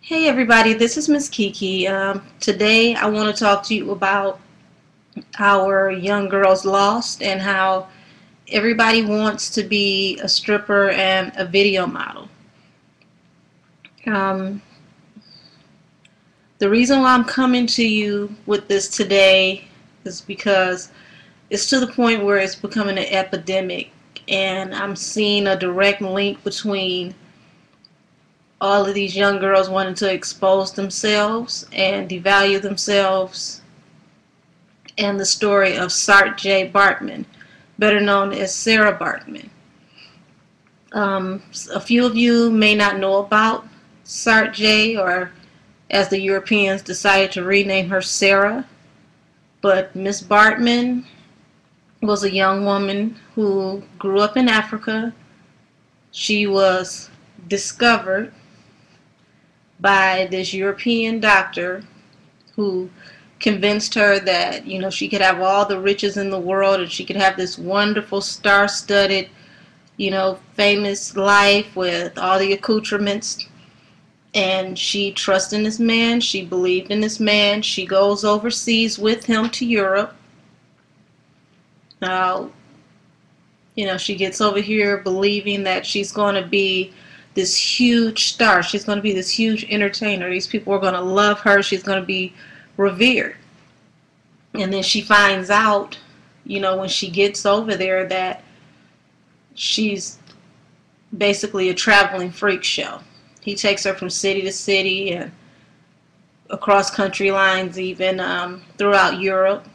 Hey everybody, this is Miss Kiki. Today I want to talk to you about our young girls lost and how everybody wants to be a stripper and a video model. Um, the reason why I'm coming to you with this today is because it's to the point where it's becoming an epidemic, and I'm seeing a direct link between all of these young girls wanting to expose themselves and devalue themselves and the story of Saartjie Bartman, better known as Sarah Bartman. A few of you may not know about Saartjie, or as the Europeans decided to rename her, Sarah, but Miss Bartman was a young woman who grew up in Africa. She was discovered by this European doctor who convinced her that, she could have all the riches in the world and she could have this wonderful star-studded, famous life with all the accoutrements. And she trusted in this man. She believed in this man. She goes overseas with him to Europe. Now, she gets over here believing that she's going to be this huge star. She's going to be this huge entertainer. These people are going to love her. She's going to be revered. And then she finds out, when she gets over there, that she's basically a traveling freak show. He takes her from city to city and across country lines, even throughout Europe,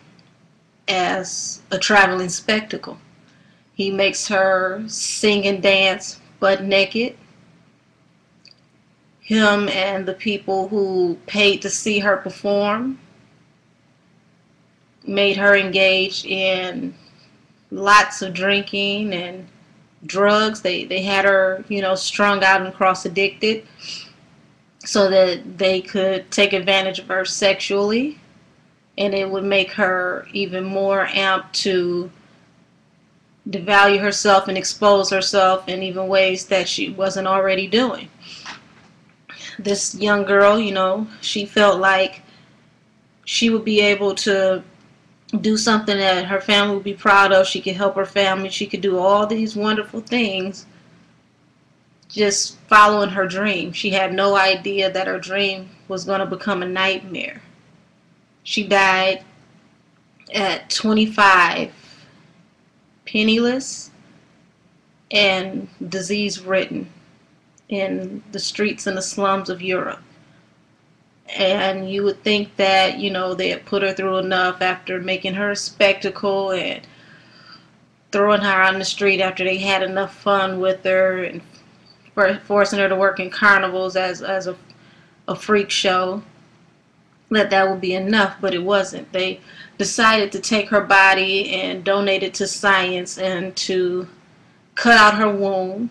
as a traveling spectacle. He makes her sing and dance butt naked. Him and the people who paid to see her perform made her engage in lots of drinking and drugs. They had her, strung out and cross-addicted so that they could take advantage of her sexually, and it would make her even more amped to devalue herself and expose herself in even ways that she wasn't already doing. This young girl, she felt like she would be able to do something that her family would be proud of. She could help her family. She could do all these wonderful things just following her dream. She had no idea that her dream was going to become a nightmare. She died at 25, penniless and disease-ridden, in the streets and the slums of Europe. And you would think that, they had put her through enough after making her a spectacle and throwing her on the street after they had enough fun with her and forcing her to work in carnivals as a freak show, that would be enough, but it wasn't. They decided to take her body and donate it to science and to cut out her womb,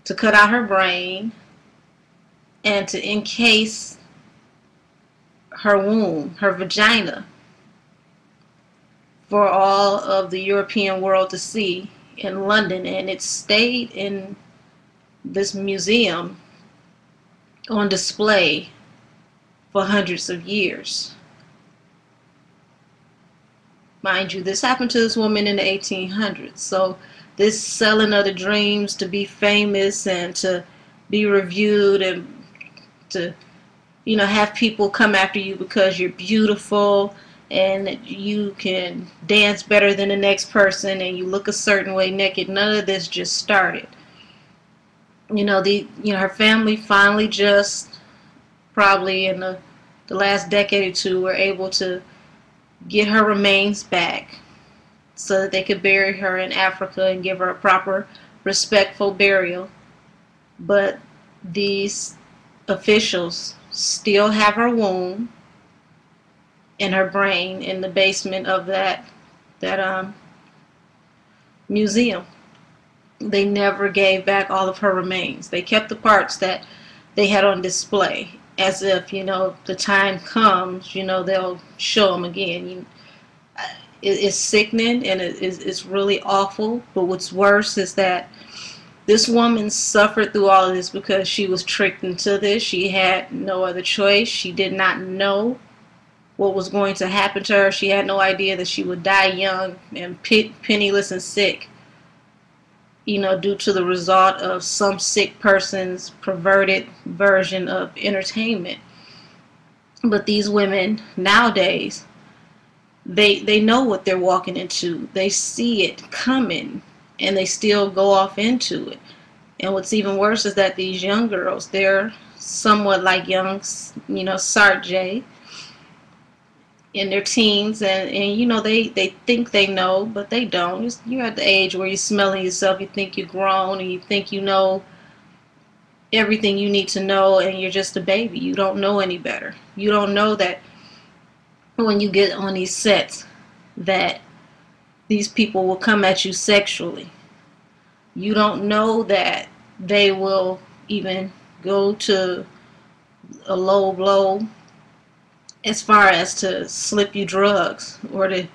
to cut out her brain, and to encase her womb, her vagina, for all of the European world to see in London. And it stayed in this museum on display for hundreds of years. Mind you, this happened to this woman in the 1800s. So this selling of the dreams to be famous and to be reviewed and to, have people come after you because you're beautiful and you can dance better than the next person and you look a certain way naked. None of this just started. Her family finally, just probably in the last decade or two, were able to get her remains back so that they could bury her in Africa and give her a proper, respectful burial. But these officials still have her womb and her brain in the basement of that museum. They never gave back all of her remains. They kept the parts that they had on display, as if, the time comes, they'll show them again. It's sickening and it's really awful. But what's worse is that This woman suffered through all of this because she was tricked into this. She had no other choice. She did not know what was going to happen to her. She had no idea that she would die young and penniless and sick, due to the result of some sick person's perverted version of entertainment. But these women nowadays, they know what they're walking into. They see it coming, and they still go off into it. And what's even worse is that these young girls, they're somewhat like young, Saartjie, in their teens, and they think they know, but they don't. You're at the age where you're smelling yourself. You think you're grown, and you think you know everything you need to know, and you're just a baby. You don't know any better. You don't know that when you get on these sets that these people will come at you sexually. You don't know that they will even go to a low blow as far as to slip you drugs or to,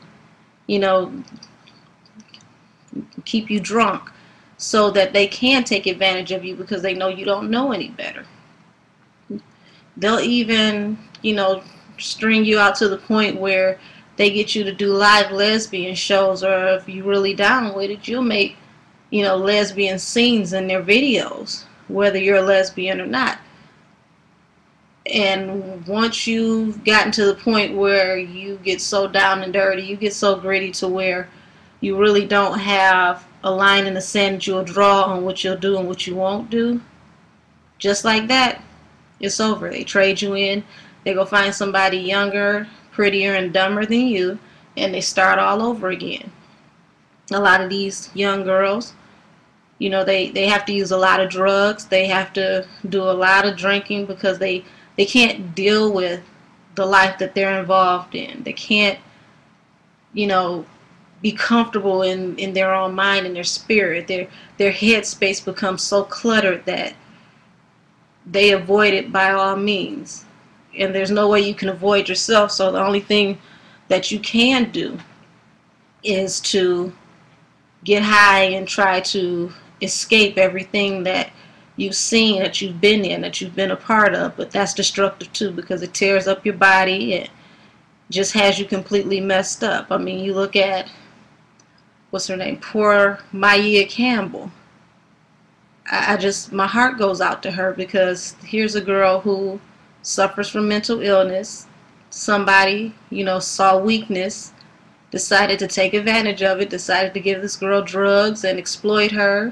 keep you drunk so that they can take advantage of you because they know you don't know any better. They'll even, string you out to the point where they get you to do live lesbian shows, or if you're really down with it, you'll make, lesbian scenes in their videos, whether you're a lesbian or not. And once you've gotten to the point where you get so down and dirty, you get so gritty to where you really don't have a line in the sand that you'll draw on what you'll do and what you won't do, just like that, it's over. They trade you in. They go find somebody younger, prettier, and dumber than you, and they start all over again. A lot of these young girls, they have to use a lot of drugs. They have to do a lot of drinking because they can't deal with the life that they're involved in. They can't, be comfortable in their own mind and their spirit. Their headspace becomes so cluttered that they avoid it by all means. And there's no way you can avoid yourself, so the only thing that you can do is to get high and try to escape everything that you've seen, that you've been in, that you've been a part of. But that's destructive too, because it tears up your body and just has you completely messed up. I mean, you look at, what's her name, poor Maya Campbell. My heart goes out to her, because here's a girl who suffers from mental illness. Somebody, saw weakness, decided to take advantage of it, decided to give this girl drugs and exploit her,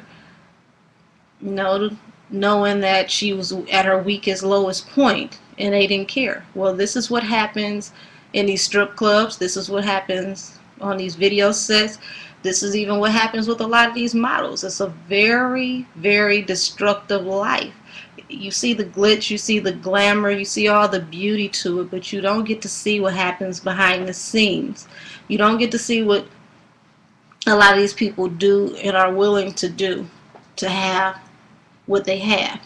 knowing that she was at her weakest, lowest point, and they didn't care. Well, this is what happens in these strip clubs. This is what happens on these video sets. This is even what happens with a lot of these models. It's a very, very destructive life. You see the glitz, you see the glamour, you see all the beauty to it, but you don't get to see what happens behind the scenes. You don't get to see what a lot of these people do and are willing to do to have what they have.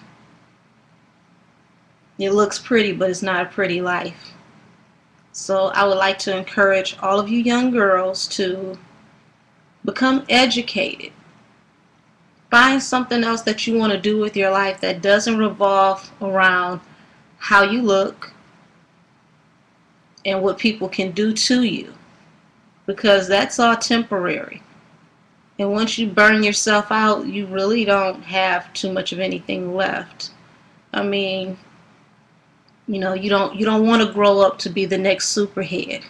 It looks pretty, but it's not a pretty life. So I would like to encourage all of you young girls to become educated. Find something else that you want to do with your life that doesn't revolve around how you look and what people can do to you, because that's all temporary. And once you burn yourself out, you really don't have too much of anything left. I mean, you don't want to grow up to be the next superhead.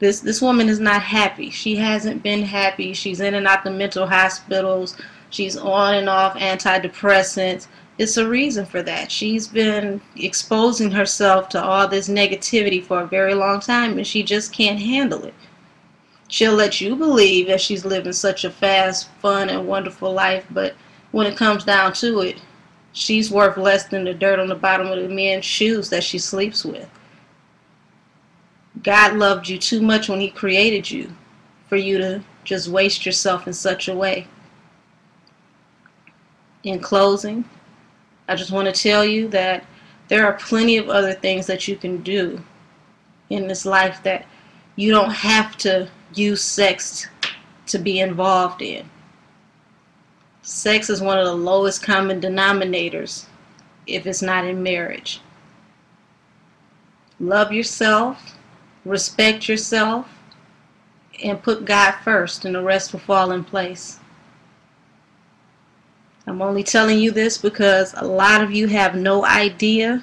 This woman is not happy. She hasn't been happy. She's in and out the mental hospitals. She's on and off antidepressants. It's a reason for that. She's been exposing herself to all this negativity for a very long time, and she just can't handle it. She'll let you believe that she's living such a fast, fun, and wonderful life, but when it comes down to it, she's worth less than the dirt on the bottom of the men's shoes that she sleeps with. God loved you too much when He created you for you to just waste yourself in such a way. In closing, I just want to tell you that there are plenty of other things that you can do in this life that you don't have to use sex to be involved in. Sex is one of the lowest common denominators if it's not in marriage. Love yourself, respect yourself, and put God first, and the rest will fall in place. I'm only telling you this because a lot of you have no idea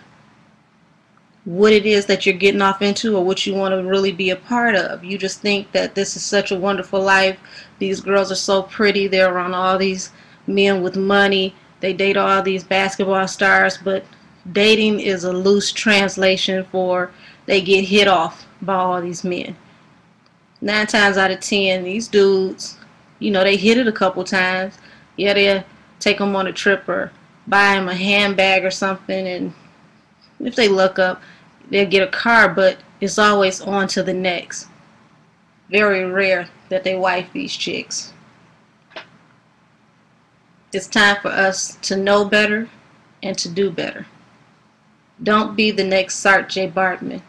what it is that you're getting off into or what you want to really be a part of. You just think that this is such a wonderful life. These girls are so pretty. They're around all these men with money. They date all these basketball stars, but dating is a loose translation for they get hit off by all these men. 9 times out of 10, these dudes, they hit it a couple times. Yeah, they'll take them on a trip or buy them a handbag or something, and if they look up, they'll get a car, but it's always on to the next. Very rare that they wife these chicks. It's time for us to know better and to do better. Don't be the next Saartjie Bartman.